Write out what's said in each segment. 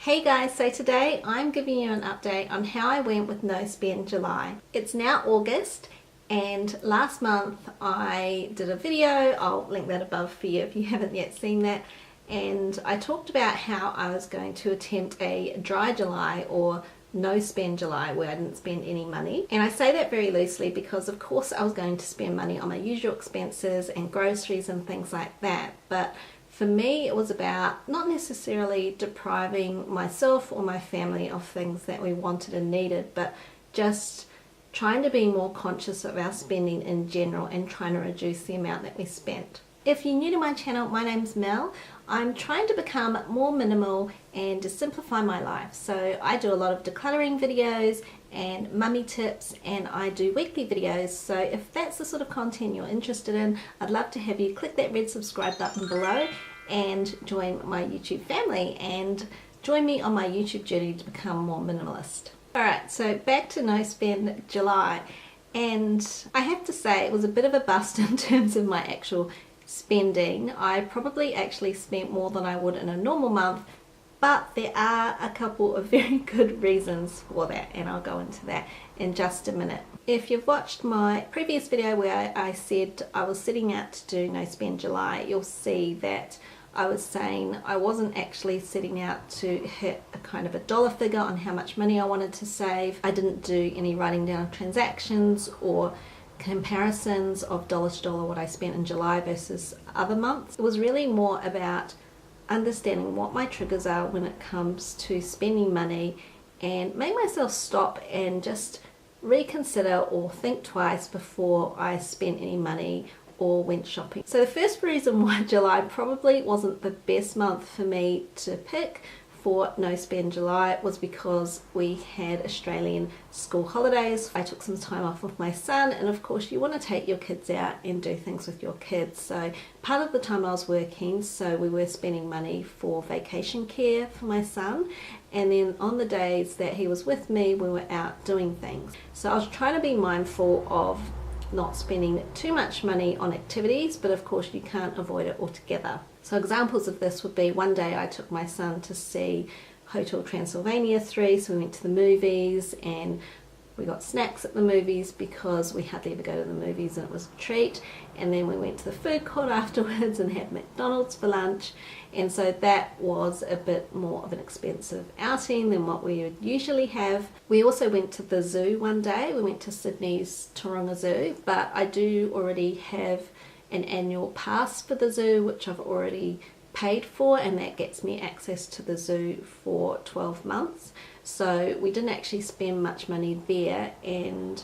Hey guys, so today I'm giving you an update on how I went with No Spend July. It's now August and last month I did a video, I'll link that above for you if you haven't yet seen that, and I talked about how I was going to attempt a dry July or no spend July where I didn't spend any money. And I say that very loosely because of course I was going to spend money on my usual expenses and groceries and things like that, but for me, it was about not necessarily depriving myself or my family of things that we wanted and needed, but just trying to be more conscious of our spending in general and trying to reduce the amount that we spent. If you're new to my channel, my name's Mel. I'm trying to become more minimal and to simplify my life. So I do a lot of decluttering videos and mummy tips, and I do weekly videos. So if that's the sort of content you're interested in, I'd love to have you click that red subscribe button below and join my YouTube family and join me on my YouTube journey to become more minimalist. Alright, so back to No Spend July, and I have to say it was a bit of a bust in terms of my actual spending. I probably actually spent more than I would in a normal month, but there are a couple of very good reasons for that, and I'll go into that in just a minute. If you've watched my previous video where I said I was setting out to do No Spend July, you'll see that I was saying I wasn't actually setting out to hit a kind of a dollar figure on how much money I wanted to save. I didn't do any writing down of transactions or comparisons of dollar to dollar what I spent in July versus other months. It was really more about understanding what my triggers are when it comes to spending money and make myself stop and just reconsider or think twice before I spent any money or went shopping. So the first reason why July probably wasn't the best month for me to pick for No Spend July was because we had Australian school holidays. I took some time off with my son, and of course you want to take your kids out and do things with your kids. So part of the time I was working, so we were spending money for vacation care for my son, and then on the days that he was with me we were out doing things. So I was trying to be mindful of not spending too much money on activities, but of course you can't avoid it altogether. So examples of this would be one day I took my son to see Hotel Transylvania 3, so we went to the movies and we got snacks at the movies because we hardly ever go to the movies and it was a treat, and then we went to the food court afterwards and had McDonald's for lunch, and so that was a bit more of an expensive outing than what we would usually have. We also went to the zoo one day. We went to Sydney's Taronga Zoo, but I do already have an annual pass for the zoo which I've already paid for, and that gets me access to the zoo for 12 months. So we didn't actually spend much money there, and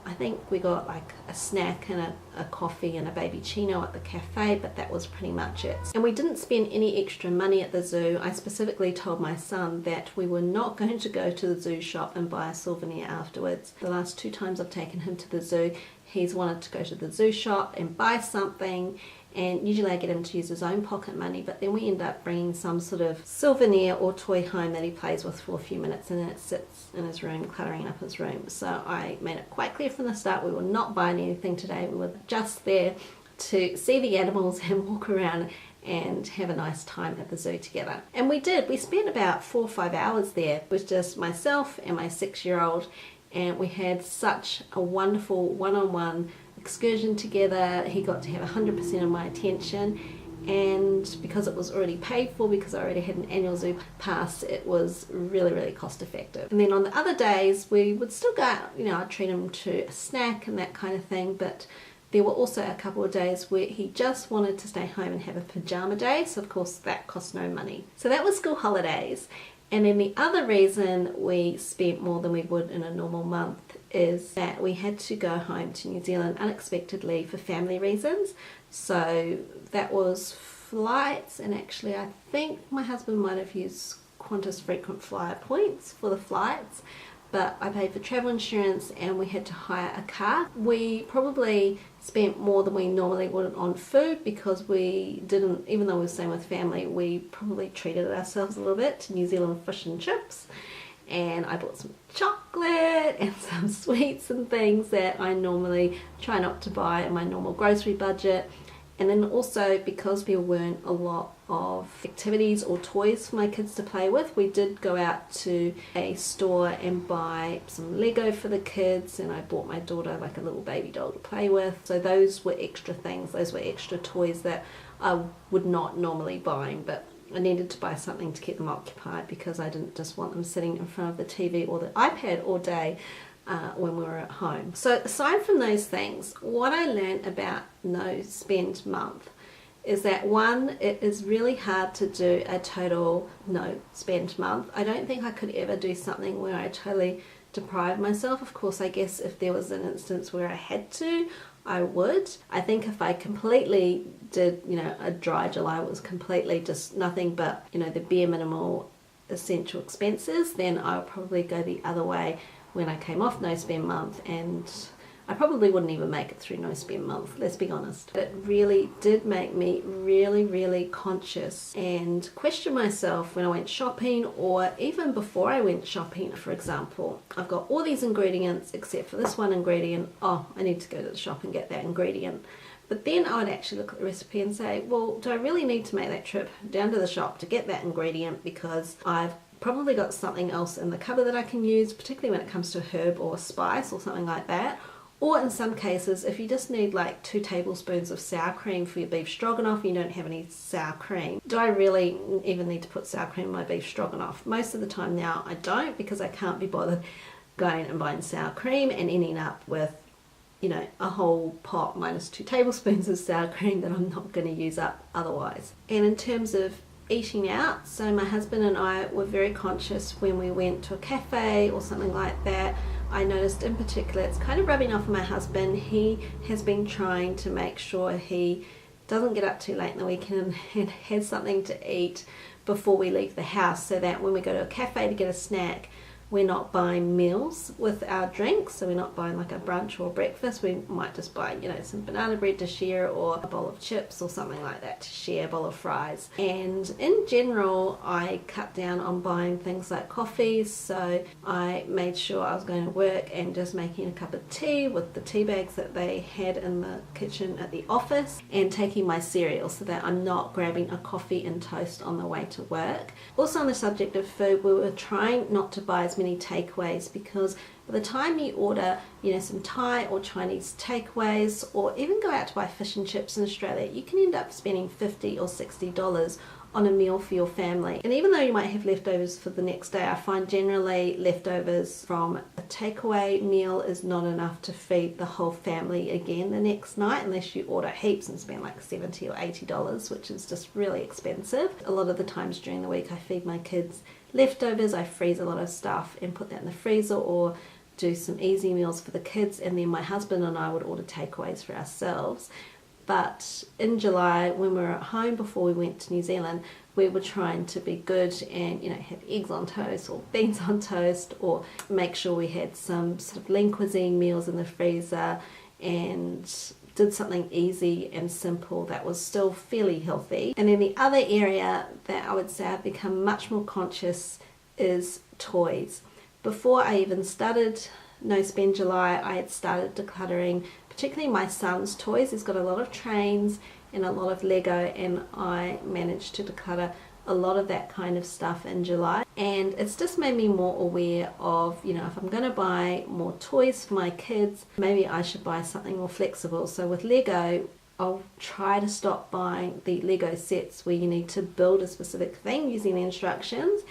I think we got like a snack and a coffee and a baby chino at the cafe, but that was pretty much it. And we didn't spend any extra money at the zoo. I specifically told my son that we were not going to go to the zoo shop and buy a souvenir afterwards. The last 2 times I've taken him to the zoo, he's wanted to go to the zoo shop and buy something, and usually I get him to use his own pocket money, but then we end up bringing some sort of souvenir or toy home that he plays with for a few minutes, and then it sits in his room cluttering up his room. So I made it quite clear from the start we were not buying anything today. We were just there to see the animals and walk around and have a nice time at the zoo together. And we did. We spent about 4 or 5 hours there with just myself and my 6-year-old, and we had such a wonderful one-on-one excursion together. He got to have 100% of my attention, and because it was already paid for, because I already had an annual zoo pass, it was really cost effective. And then on the other days we would still go out, you know, I'd treat him to a snack and that kind of thing, but there were also a couple of days where he just wanted to stay home and have a pajama day, so of course that cost no money. So that was school holidays. And then the other reason we spent more than we would in a normal month is that we had to go home to New Zealand unexpectedly for family reasons. So that was flights, and actually I think my husband might have used Qantas frequent flyer points for the flights, but I paid for travel insurance and we had to hire a car. We probably spent more than we normally would on food because we didn't, even though we were staying with family, we probably treated ourselves a little bit to New Zealand fish and chips, and I bought some chocolate and some sweets and things that I normally try not to buy in my normal grocery budget. And then also, because there weren't a lot of activities or toys for my kids to play with, we did go out to a store and buy some Lego for the kids, and I bought my daughter like a little baby doll to play with. So those were extra things, those were extra toys that I would not normally buy, but I needed to buy something to keep them occupied because I didn't just want them sitting in front of the TV or the iPad all day when we were at home. So aside from those things, what I learned about No Spend Month is that, one, it is really hard to do a total no spend month. I don't think I could ever do something where I totally deprive myself. Of course, I guess if there was an instance where I had to, I would. I think if I completely did, a dry July, was completely just nothing but, the bare minimal essential expenses, then I would probably go the other way when I came off No Spend Month, and I probably wouldn't even make it through No Spend Month, let's be honest. It really did make me really conscious and question myself when I went shopping, or even before I went shopping. For example, I've got all these ingredients except for this one ingredient. Oh, I need to go to the shop and get that ingredient. But then I would actually look at the recipe and say, well, do I really need to make that trip down to the shop to get that ingredient, because I've probably got something else in the cupboard that I can use, particularly when it comes to herb or spice or something like that. Or in some cases, if you just need like 2 tablespoons of sour cream for your beef stroganoff and you don't have any sour cream, do I really even need to put sour cream in my beef stroganoff? Most of the time now I don't, because I can't be bothered going and buying sour cream and ending up with a whole pot minus 2 tablespoons of sour cream that I'm not going to use up otherwise. And in terms of eating out, so my husband and I were very conscious when we went to a cafe or something like that. I noticed in particular, it's kind of rubbing off on my husband. He has been trying to make sure he doesn't get up too late in the weekend and has something to eat before we leave the house, so that when we go to a cafe to get a snack, we're not buying meals with our drinks. So we're not buying like a brunch or breakfast. We might just buy, some banana bread to share, or a bowl of chips or something like that to share, a bowl of fries. And in general, I cut down on buying things like coffees. So I made sure I was going to work and just making a cup of tea with the tea bags that they had in the kitchen at the office, and taking my cereal so that I'm not grabbing a coffee and toast on the way to work. Also, on the subject of food, we were trying not to buy as many takeaways, because by the time you order some Thai or Chinese takeaways, or even go out to buy fish and chips in Australia, you can end up spending $50 or $60 on a meal for your family. And even though you might have leftovers for the next day, I find generally leftovers from a takeaway meal is not enough to feed the whole family again the next night, unless you order heaps and spend like $70 or $80, which is just really expensive. A lot of the times during the week I feed my kids leftovers. I freeze a lot of stuff and put that in the freezer, or do some easy meals for the kids, and then my husband and I would order takeaways for ourselves. But in July, when we were at home before we went to New Zealand, we were trying to be good and have eggs on toast or beans on toast, or make sure we had some sort of lean cuisine meals in the freezer, and did something easy and simple that was still fairly healthy. And then the other area that I would say I've become much more conscious is toys. Before I even started No Spend July, I had started decluttering particularly my son's toys. He's got a lot of trains and a lot of Lego, and I managed to declutter a lot of that kind of stuff in July. And it's just made me more aware of, if I'm going to buy more toys for my kids, maybe I should buy something more flexible. So with Lego, I'll try to stop buying the Lego sets where you need to build a specific thing using the instructions.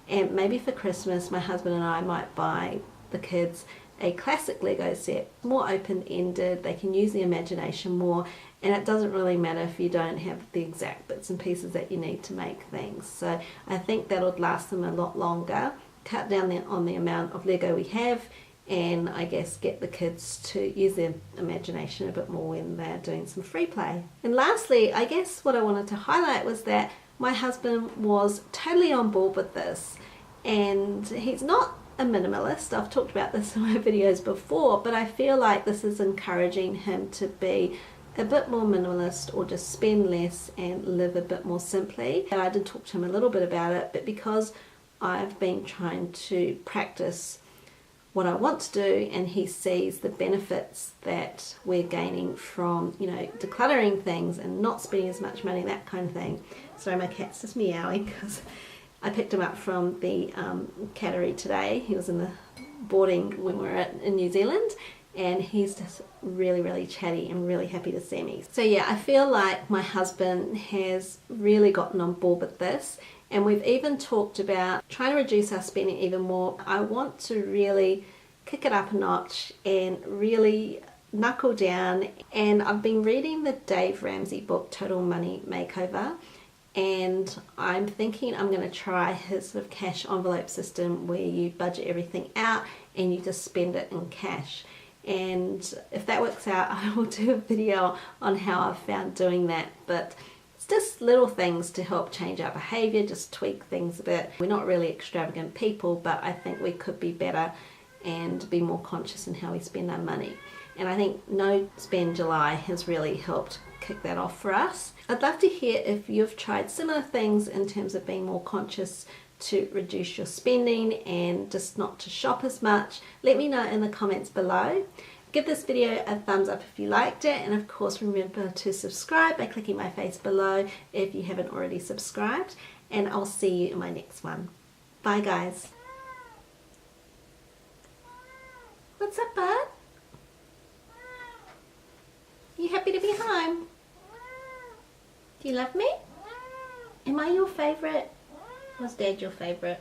And maybe for Christmas, my husband and I might buy the kids a classic Lego set, more open-ended. They can use the imagination more, and it doesn't really matter if you don't have the exact bits and pieces that you need to make things. So I think that'll last them a lot longer, cut down on the amount of Lego we have, and I guess get the kids to use their imagination a bit more when they're doing some free play. And lastly, I guess what I wanted to highlight was that my husband was totally on board with this, and he's not a minimalist. I've talked about this in my videos before, but I feel like this is encouraging him to be a bit more minimalist, or just spend less and live a bit more simply. And I did talk to him a little bit about it, but because I've been trying to practice what I want to do, and he sees the benefits that we're gaining from, you know, decluttering things and not spending as much money, that kind of thing. Sorry, my cat's just meowing because I picked him up from the cattery today. He was in the boarding when we were in New Zealand, and he's just really chatty and really happy to see me. So yeah, I feel like my husband has really gotten on board with this, and we've even talked about trying to reduce our spending even more. I want to really kick it up a notch and really knuckle down, and I've been reading the Dave Ramsey book Total Money Makeover, and I'm thinking I'm going to try his sort of cash envelope system where you budget everything out and you just spend it in cash. And if that works out, I will do a video on how I've found doing that. But it's just little things to help change our behavior, just tweak things a bit. We're not really extravagant people, but I think we could be better and be more conscious in how we spend our money. And I think No Spend July has really helped kick that off for us. I'd love to hear if you've tried similar things in terms of being more conscious to reduce your spending and just not to shop as much. Let me know in the comments below. Give this video a thumbs up if you liked it, and of course remember to subscribe by clicking my face below if you haven't already subscribed, and I'll see you in my next one. Bye guys. What's up, bud? You happy to be home? Do you love me? Am I your favourite? Was Dad your favourite?